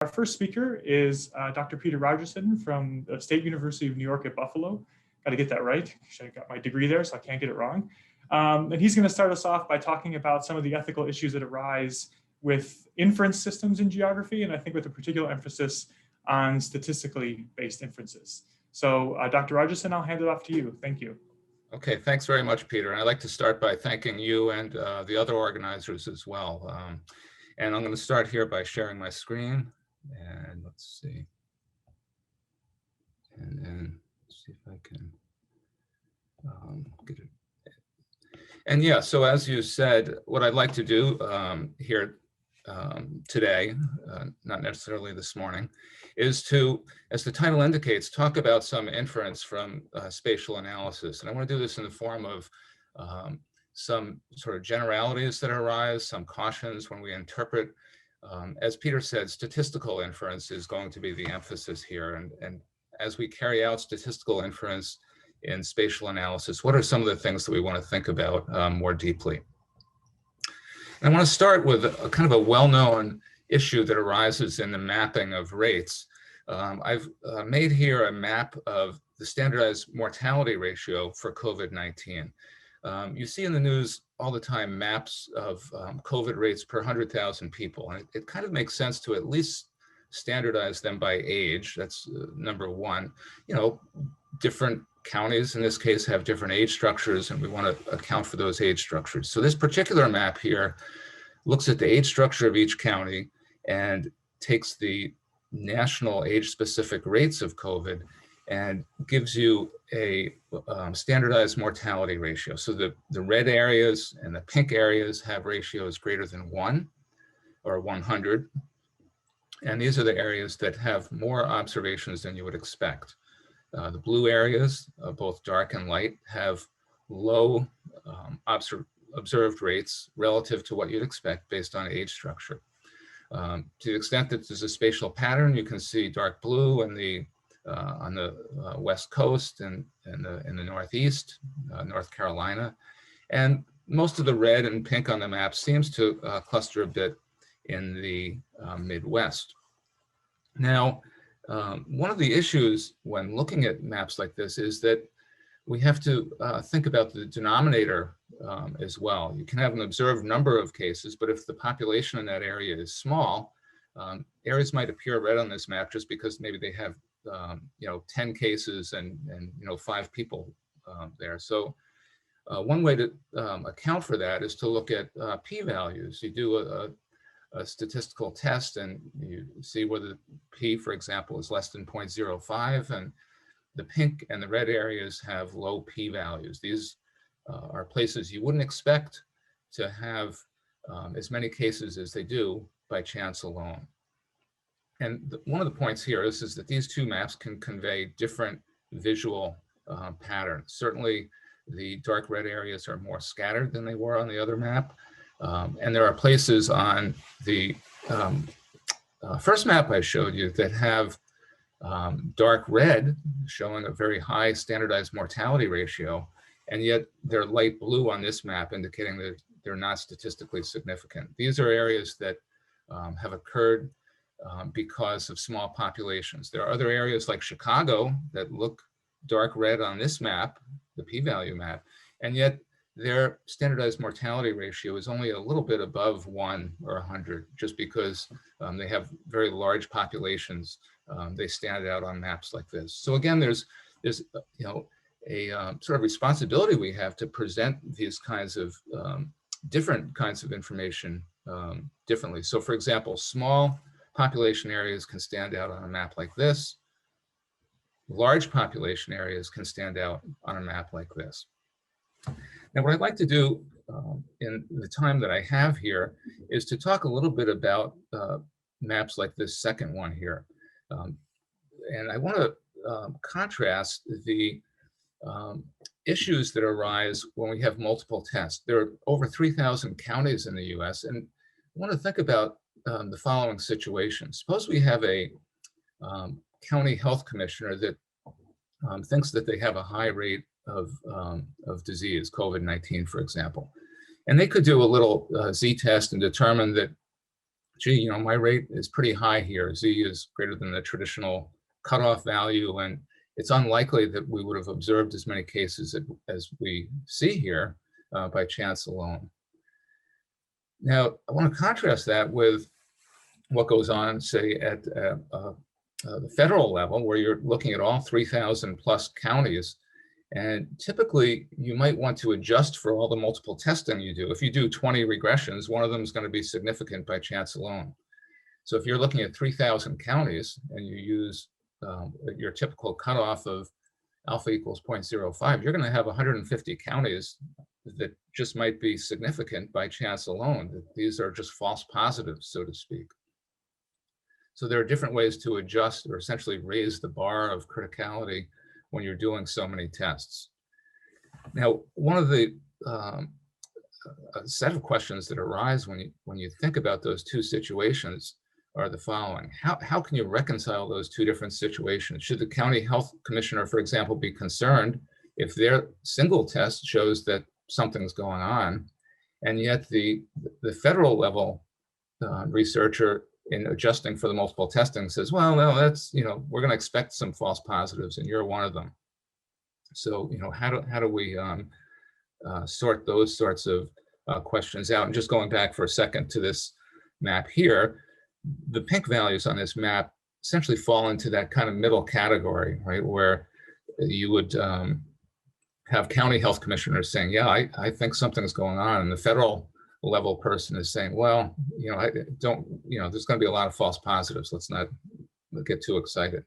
Our first speaker is Dr. Peter Rogerson from the State University of New York at Buffalo. Got to get that right. I got my degree there, so I can't get it wrong. And he's going to start us off by talking about some of the ethical issues that arise with inference systems in geography, and I think with a particular emphasis on statistically based inferences. So Dr. Rogerson, I'll hand it off to you. Thank you. Okay, thanks very much, Peter. And I'd like to start by thanking you and the other organizers as well. And I'm going to start here by sharing my screen. And let's see. And then see if I can get it. And yeah, so as you said, what I'd like to do here today, not necessarily this morning, is to, as the title indicates, talk about some inference from spatial analysis. And I want to do this in the form of some sort of generalities that arise, some cautions when we interpret. As Peter said, statistical inference is going to be the emphasis here. And as we carry out statistical inference in spatial analysis, what are some of the things that we want to think about more deeply? And I want to start with a kind of a well-known issue that arises in the mapping of rates. I've made here a map of the standardized mortality ratio for COVID-19. You see in the news all the time maps of COVID rates per 100,000 people. And it kind of makes sense to at least standardize them by age. That's number one. You know, different counties in this case have different age structures, and we want to account for those age structures. So this particular map here looks at the age structure of each county and takes the national age-specific rates of COVID and gives you a standardized mortality ratio. So the red areas and the pink areas have ratios greater than 1 or 100. And these are the areas that have more observations than you would expect. The blue areas, both dark and light, have low observed rates relative to what you'd expect based on age structure. To the extent that there's a spatial pattern, you can see dark blue in the on the West Coast and in the Northeast, North Carolina. And most of the red and pink on the map seems to cluster a bit in the Midwest. Now, one of the issues when looking at maps like this is that we have to think about the denominator as well. You can have an observed number of cases, but if the population in that area is small, areas might appear red on this map just because maybe they have 10 cases and 5 people there. So one way to account for that is to look at p-values. You do a statistical test and you see whether p, for example, is less than 0.05, and the pink and the red areas have low p-values. These are places you wouldn't expect to have as many cases as they do by chance alone. And one of the points here is that these two maps can convey different visual patterns. Certainly, the dark red areas are more scattered than they were on the other map. And there are places on the first map I showed you that have dark red, showing a very high standardized mortality ratio, and yet they're light blue on this map, indicating that they're not statistically significant. These are areas that have occurred because of small populations. There are other areas like Chicago that look dark red on this map, the p-value map, and yet their standardized mortality ratio is only a little bit above 1 or 100, just because they have very large populations. They stand out on maps like this. So again, there's a sort of responsibility we have to present these kinds of different kinds of information differently. So for example, small population areas can stand out on a map like this. Large population areas can stand out on a map like this. Now, what I'd like to do in the time that I have here is to talk a little bit about maps like this second one here. And I want to contrast the issues that arise when we have multiple tests. There are over 3,000 counties in the US, and I want to think about the following situation. Suppose we have a county health commissioner that thinks that they have a high rate of disease, COVID-19, for example. And they could do a little Z-test and determine that gee, you know, my rate is pretty high here. Z is greater than the traditional cutoff value, and it's unlikely that we would have observed as many cases as we see here by chance alone. Now, I want to contrast that with what goes on, say, at the federal level, where you're looking at all 3,000 plus counties. And typically, you might want to adjust for all the multiple testing you do. If you do 20 regressions, one of them is going to be significant by chance alone. So if you're looking at 3,000 counties and you use your typical cutoff of alpha equals 0.05, you're going to have 150 counties that just might be significant by chance alone. These are just false positives, so to speak. So there are different ways to adjust or essentially raise the bar of criticality when you're doing so many tests. Now, one of the set of questions that arise when you think about those two situations are the following. How can you reconcile those two different situations? Should the county health commissioner, for example, be concerned if their single test shows that something's going on, and yet the federal level researcher in adjusting for the multiple testing says, well, no, that's, you know, we're going to expect some false positives and you're one of them. So, you know, how do we sort those sorts of questions out? And just going back for a second to this map here, the pink values on this map essentially fall into that kind of middle category, right? Where you would have county health commissioners saying, yeah, I think something's going on. And the federal level person is saying, well, you know, there's going to be a lot of false positives. Let's not get too excited.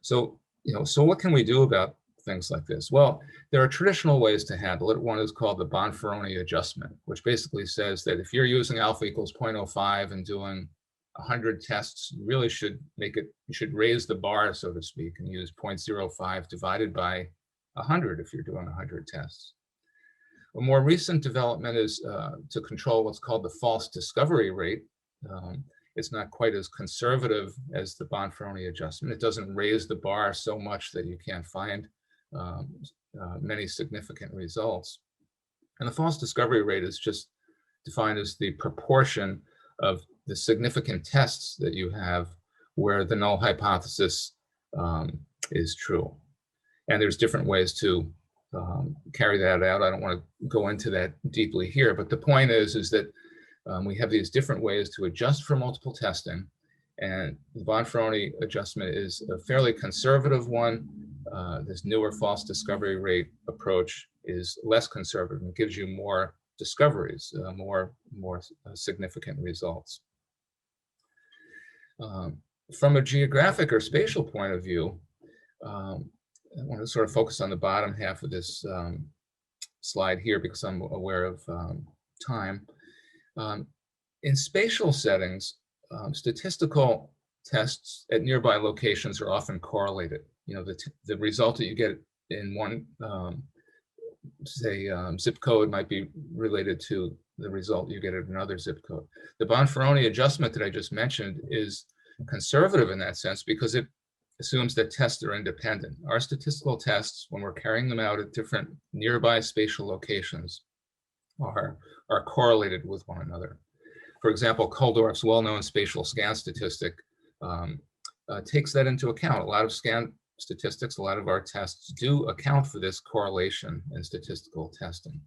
So, you know, so what can we do about things like this? Well, there are traditional ways to handle it. One is called the Bonferroni adjustment, which basically says that if you're using alpha equals 0.05 and doing 100 tests, you really should you should raise the bar, so to speak, and use 0.05 divided by 100 if you're doing 100 tests. A more recent development is to control what's called the false discovery rate. It's not quite as conservative as the Bonferroni adjustment. It doesn't raise the bar so much that you can't find many significant results. And the false discovery rate is just defined as the proportion of the significant tests that you have where the null hypothesis is true. And there's different ways to carry that out. I don't want to go into that deeply here, but the point is that we have these different ways to adjust for multiple testing, and the Bonferroni adjustment is a fairly conservative one. This newer false discovery rate approach is less conservative and gives you more discoveries, more significant results. From a geographic or spatial point of view, I want to sort of focus on the bottom half of this slide here because I'm aware of time. In spatial settings, statistical tests at nearby locations are often correlated. You know, the result that you get in one, say, zip code might be related to the result you get at another zip code. The Bonferroni adjustment that I just mentioned is conservative in that sense because it assumes that tests are independent. Our statistical tests, when we're carrying them out at different nearby spatial locations, are correlated with one another. For example, Kuldorff's well-known spatial scan statistic takes that into account. A lot of scan statistics, a lot of our tests do account for this correlation in statistical testing.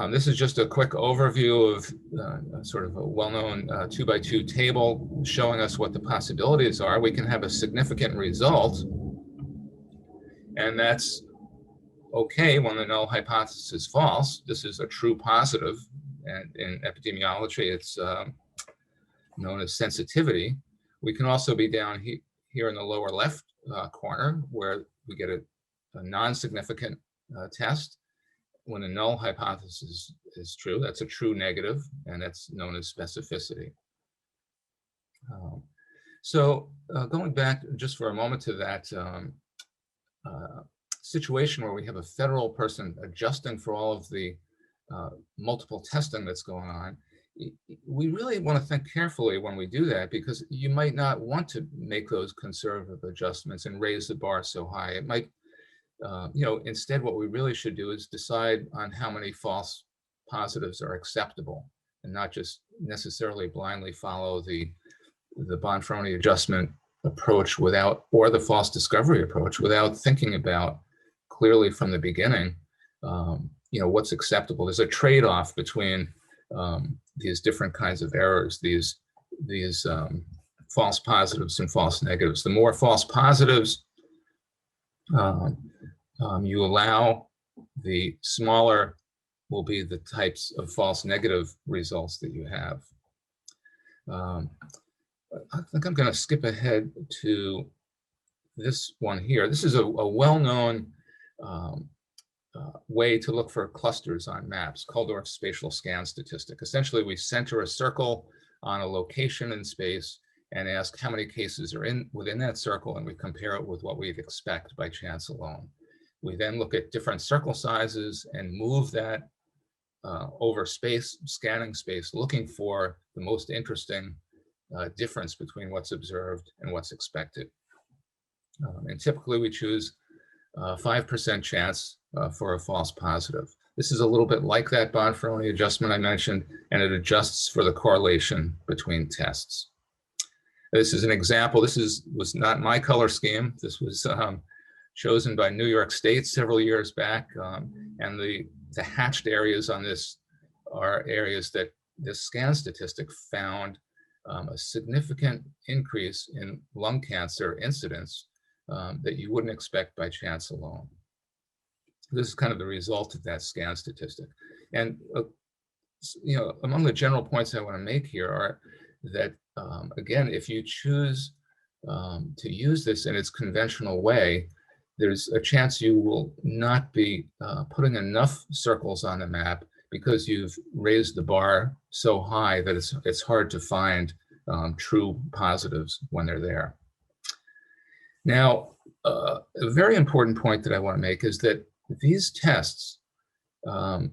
This is just a quick overview of sort of a well-known 2x2 table showing us what the possibilities are. We can have a significant result, and that's okay when the null hypothesis is false. This is a true positive, and in epidemiology, it's known as sensitivity. We can also be down here in the lower left corner where we get a non-significant test. When the null hypothesis is true, that's a true negative, and that's known as specificity. So going back just for a moment to that situation where we have a federal person adjusting for all of the multiple testing that's going on, we really want to think carefully when we do that, because you might not want to make those conservative adjustments and raise the bar so high. It might, you know, instead what we really should do is decide on how many false positives are acceptable. and not just necessarily blindly follow the Bonferroni adjustment approach without, or the false discovery approach, without thinking about clearly from the beginning, what's acceptable. There's a trade-off between these different kinds of errors, these false positives and false negatives. The more false positives you allow, the smaller will be the types of false negative results that you have. I think I'm going to skip ahead to this one here. This is a well-known way to look for clusters on maps, Kuldorff's spatial scan statistic. Essentially, we center a circle on a location in space and ask how many cases are within that circle, and we compare it with what we'd expect by chance alone. We then look at different circle sizes and move that over space, scanning space, looking for the most interesting difference between what's observed and what's expected. And typically we choose 5% chance for a false positive. This is a little bit like that Bonferroni adjustment I mentioned, and it adjusts for the correlation between tests. This is an example. This was not my color scheme. This was chosen by New York State several years back, and the hatched areas on this are areas that this scan statistic found a significant increase in lung cancer incidence that you wouldn't expect by chance alone. This is kind of the result of that scan statistic. And among the general points I want to make here are that, again, if you choose to use this in its conventional way, there's a chance you will not be putting enough circles on the map because you've raised the bar so high that it's hard to find true positives when they're there. Now, a very important point that I want to make is that these tests and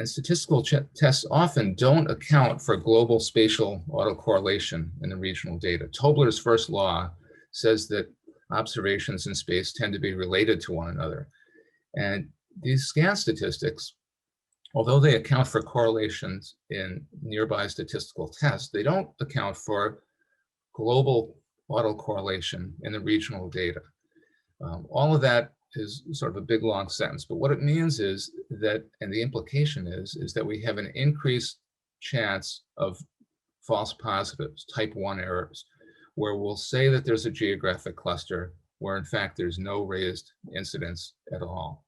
statistical tests often don't account for global spatial autocorrelation in the regional data. Tobler's first law says that observations in space tend to be related to one another. And these scan statistics, although they account for correlations in nearby statistical tests, they don't account for global autocorrelation in the regional data. All of that is sort of a big long sentence, but what it means is that, and the implication is that we have an increased chance of false positives, type 1 errors, where we'll say that there's a geographic cluster where in fact there's no raised incidence at all.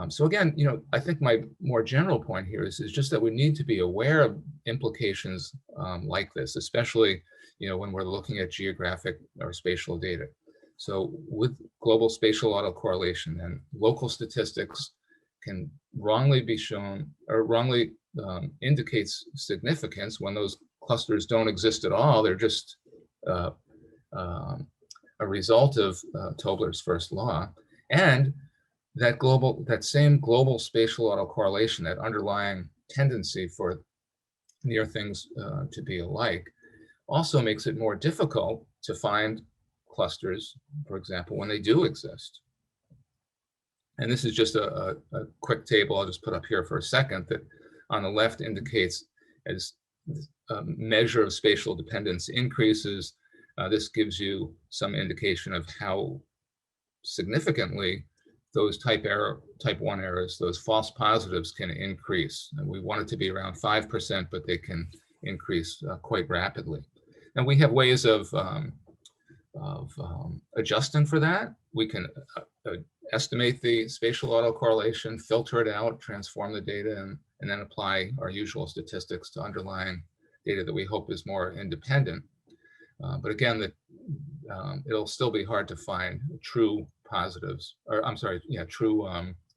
So again, I think my more general point here is just that we need to be aware of implications like this, especially when we're looking at geographic or spatial data. So with global spatial autocorrelation, and local statistics can wrongly be shown or wrongly indicates significance when those clusters don't exist at all. They're just a result of Tobler's first law. And that same global spatial autocorrelation, that underlying tendency for near things to be alike, also makes it more difficult to find clusters, for example, when they do exist. And this is just a quick table I'll just put up here for a second that on the left indicates as a measure of spatial dependence increases. This gives you some indication of how significantly those type 1 errors, those false positives, can increase. And we want it to be around 5%, but they can increase quite rapidly. And we have ways of adjusting for that. We can estimate the spatial autocorrelation, filter it out, transform the data, and then apply our usual statistics to underlying data that we hope is more independent. But again, it'll still be hard to find true positives, or I'm sorry, true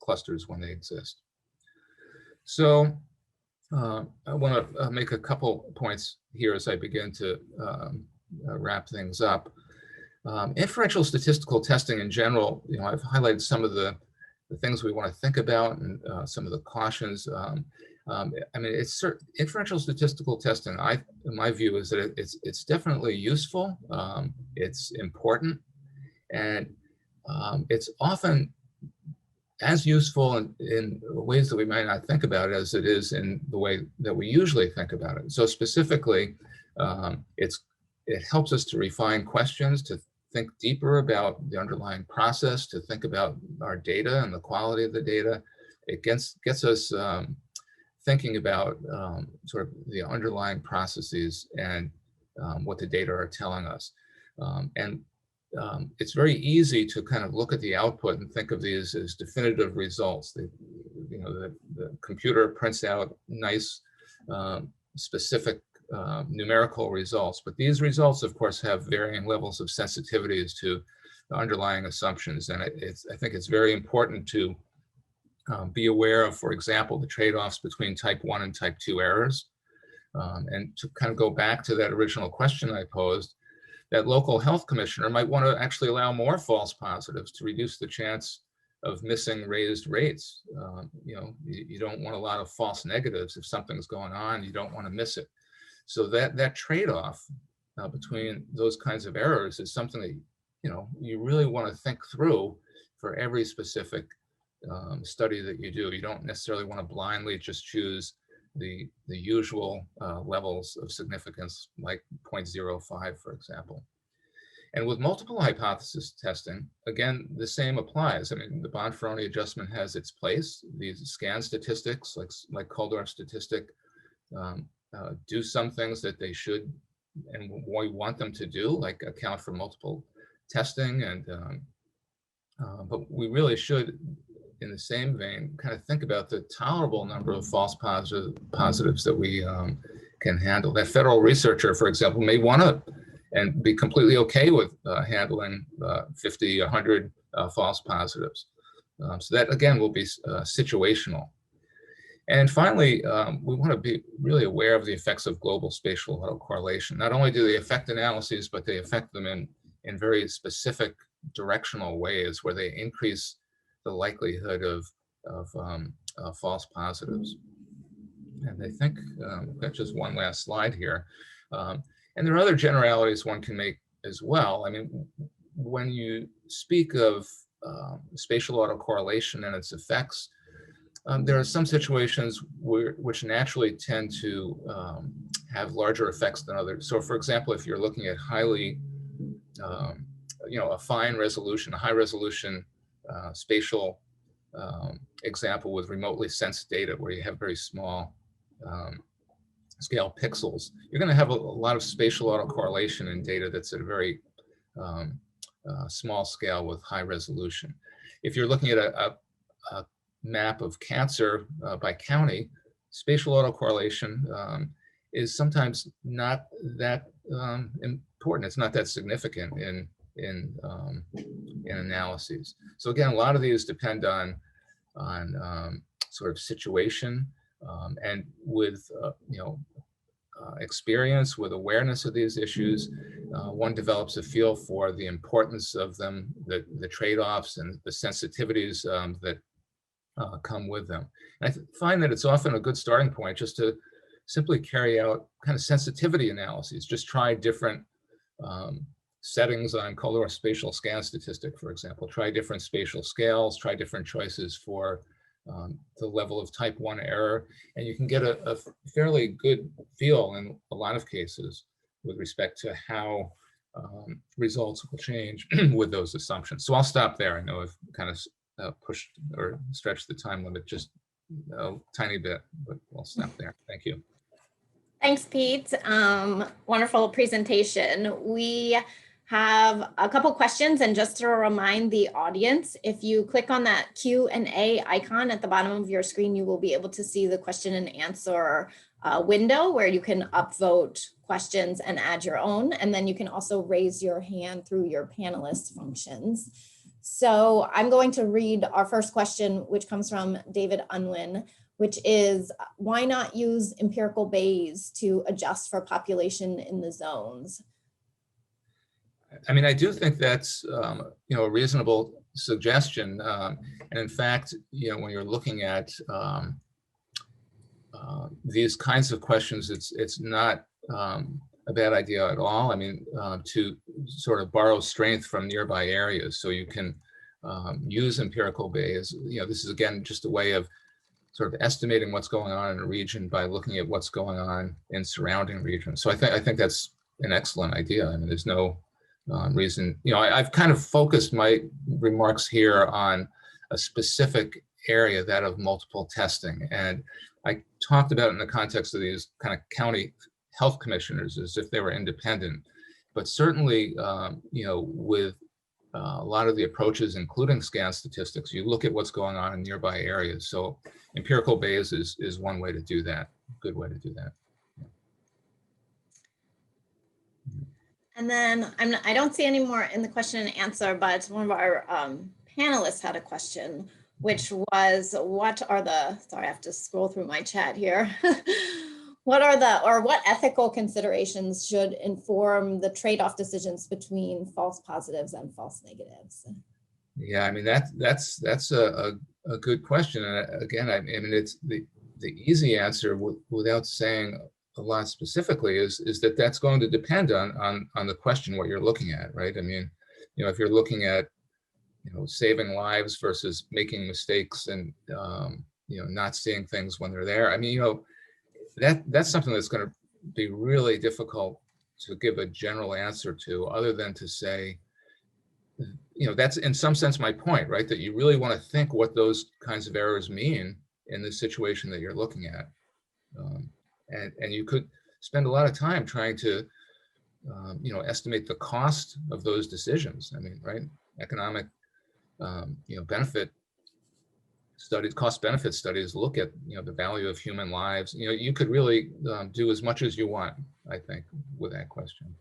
clusters when they exist. So I want to make a couple points here as I begin to wrap things up. Inferential statistical testing in general, I've highlighted some of the things we want to think about and some of the cautions. I mean, inferential statistical testing, in my view, is that it's definitely useful, it's important, and it's often as useful in ways that we might not think about it as it is in the way that we usually think about it. So specifically, it helps us to refine questions, to think deeper about the underlying process, to think about our data and the quality of the data. It gets us thinking about sort of the underlying processes and what the data are telling us. It's very easy to kind of look at the output and think of these as definitive results. The computer prints out nice, specific numerical results, but these results, of course, have varying levels of sensitivities to the underlying assumptions. And I think it's very important to be aware of, for example, the trade-offs between type 1 and type 2 errors. And to kind of go back to that original question I posed, that local health commissioner might want to actually allow more false positives to reduce the chance of missing raised rates. You don't want a lot of false negatives. If something's going on, you don't want to miss it. So that trade-off between those kinds of errors is something that you really want to think through for every specific study that you do. You don't necessarily want to blindly just choose the usual levels of significance, like 0.05, for example. And with multiple hypothesis testing, again, the same applies. I mean, the Bonferroni adjustment has its place. These scan statistics, like Koldorf's statistic, do some things that they should and we want them to do, like account for multiple testing. And but we really should, in the same vein, kind of think about the tolerable number of false positives that we can handle. That federal researcher, for example, may want to and be completely okay with handling 50, 100 false positives. So that, again, will be situational. And finally, we want to be really aware of the effects of global spatial autocorrelation. Not only do they affect analyses, but they affect them in very specific directional ways where they increase the likelihood of false positives. And I think I've got just one last slide here. And there are other generalities one can make as well. I mean, when you speak of spatial autocorrelation and its effects, there are some situations which naturally tend to have larger effects than others. So for example, if you're looking at highly, a fine resolution, a high resolution spatial example with remotely sensed data where you have very small scale pixels, you're going to have a lot of spatial autocorrelation in data that's at a very small scale with high resolution. If you're looking at a map of cancer by county, spatial autocorrelation is sometimes not that important. It's not that significant in analyses. So again, a lot of these depend on sort of situation and with experience, with awareness of these issues, one develops a feel for the importance of them, the trade-offs and the sensitivities that come with them. And I find that it's often a good starting point just to simply carry out kind of sensitivity analyses. Just try different settings on Koldorf's spatial scan statistic, for example. Try different spatial scales, try different choices for the level of type 1 error, and you can get a fairly good feel in a lot of cases with respect to how results will change with those assumptions. So I'll stop there. I know I've kind of pushed or stretched the time limit just a tiny bit, but I'll stop there. Thank you. Thanks, Pete. Wonderful presentation. We have a couple questions, and just to remind the audience, if you click on that Q&A icon at the bottom of your screen, you will be able to see the question and answer window where you can upvote questions and add your own, and then you can also raise your hand through your panelist functions. So I'm going to read our first question, which comes from David Unwin, which is, why not use empirical Bayes to adjust for population in the zones? I mean, I do think that's a reasonable suggestion, and in fact, when you're looking at these kinds of questions, it's not a bad idea at all. I mean, to sort of borrow strength from nearby areas, so you can use empirical Bayes. This is again just a way of sort of estimating what's going on in a region by looking at what's going on in surrounding regions. So I think that's an excellent idea. I mean, there's no reason. I've kind of focused my remarks here on a specific area, that of multiple testing, and I talked about it in the context of these kind of county health commissioners as if they were independent, but certainly, with a lot of the approaches, including scan statistics, you look at what's going on in nearby areas. So empirical Bayes is one way to do that, good way to do that. And then I don't see any more in the question and answer, but one of our panelists had a question, which was, sorry, I have to scroll through my chat here. What ethical considerations should inform the trade-off decisions between false positives and false negatives? Yeah, I mean, that's a good question. And again, I mean, it's the easy answer without saying a lot specifically is that that's going to depend on the question, what you're looking at, right? I mean, if you're looking at, saving lives versus making mistakes and, not seeing things when they're there. I mean, that's something that's going to be really difficult to give a general answer to, other than to say, that's in some sense my point, right? That you really want to think what those kinds of errors mean in the situation that you're looking at. And you could spend a lot of time trying to, estimate the cost of those decisions. I mean, right? Economic, benefit studies, cost-benefit studies look at, the value of human lives. You could really do as much as you want, I think, with that question.